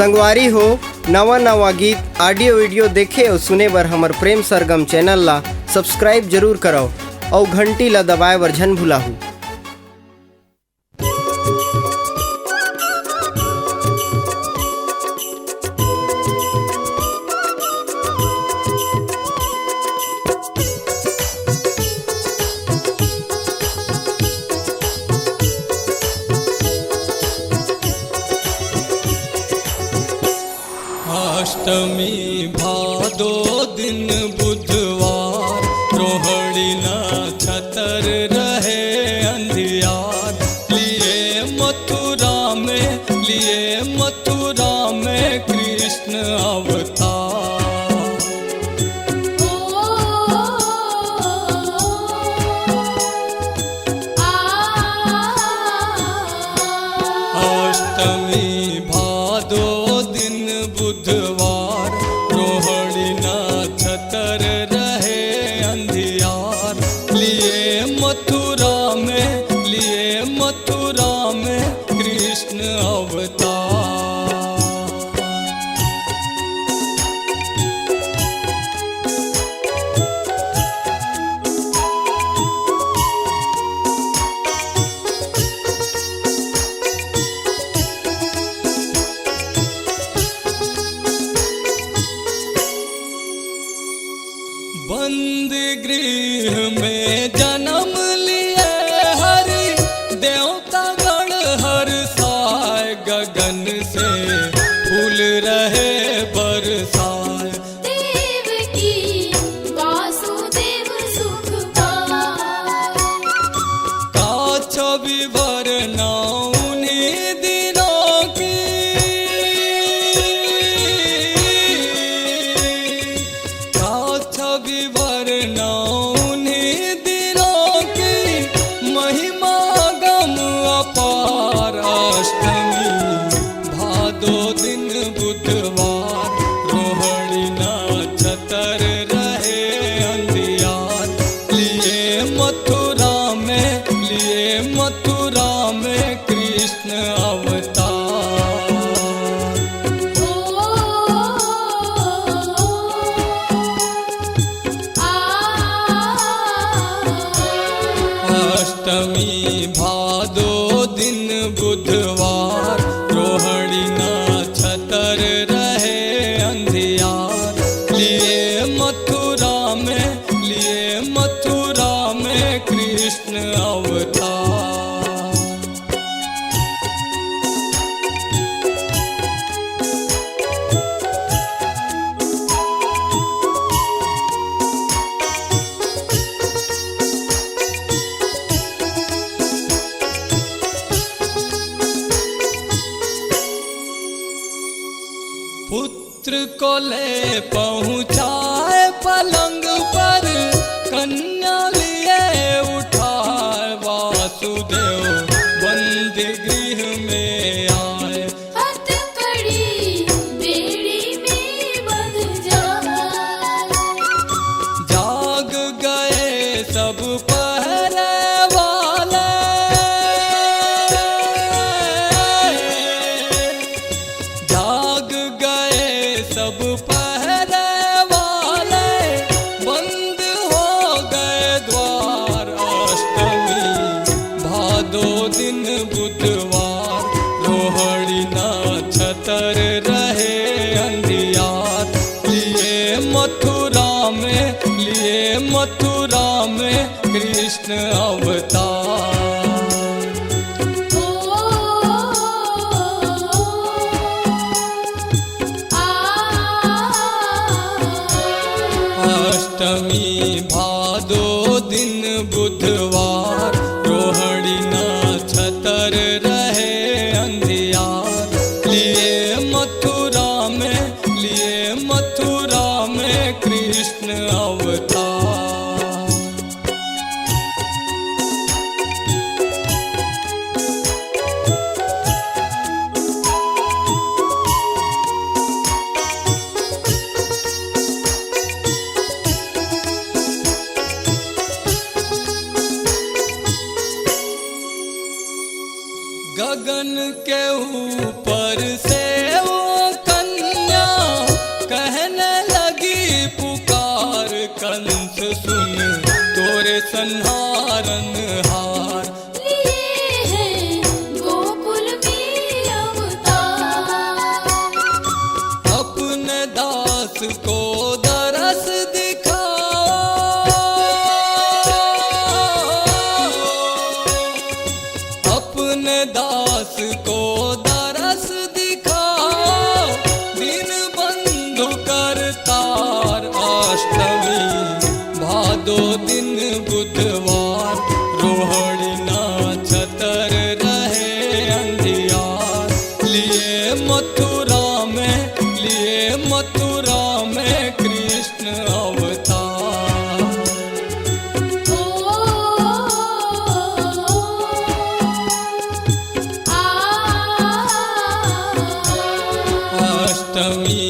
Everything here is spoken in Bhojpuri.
संगवारी हो नवा नवा गीत ऑडियो वीडियो देखे और सुने बर हमर प्रेम सरगम चैनल ला सब्सक्राइब जरूर करो और घंटी ला दबाए बर झन भुलाहू। अष्टमी भादो दिन बुधवार, रोहड़ी नक्षत्र रहे अंधियार। लिए मथुरा में कृष्ण अवतार। अष्टमी भादो दिन बुधवार, रोहड़ी नक्षत्र रहे अंधियार। लिए मथुरा में कृष्ण अवतार। बंद गृह में जन्म लिए हरि, देवता गण हर्षाए। गगन से फूल रहे बरसाए। देवकी वासुदेव सुख पाए। काछ विवरणा उन्हीं दिनों की, काछ विवरणा उन्हीं दिनों की। महिमा गम अपार। अष्टमी भादो दिन बुधवार, रोहड़ी नक्षत्र रहे अंधियार। लिए मथुरा में कृष्ण अवतार। अष्टमी भादो दिन बुधवार, रोहड़ी नक्षत्र रहे अंधियार। लिए मथुरा में कृष्ण अवतार। पुत्र को ले पहुँचाए पलंग पर, कन्या लिए उठाए। वासुदेव बंदी गृह में आए। हथकड़ी बेड़ी में बंध जाए। जाग गए सब पहरे वाले। जाग गए सब पहरे वाले, बंद हो गए द्वार। अष्टमी भादो दिन बुधवार, रोहड़ी नक्षत्र रहे अंधियार। लिए मथुरा में कृष्ण अवतार। अष्टमी भादो दिन बुधवार, रोहड़ी नक्षत्र रहे अंधियार। लिए मथुरा में कृष्ण अवतार। को दरस दिखाओ, अपने दास को दरस दिखाओ, दिन बंधु करतार। अष्टमी भादो दिन बुधवार, रोहिणी नक्षत्र रहे अंधियार। लिए मथुरा में कृष्ण अवतार। ओ आ अष्टमी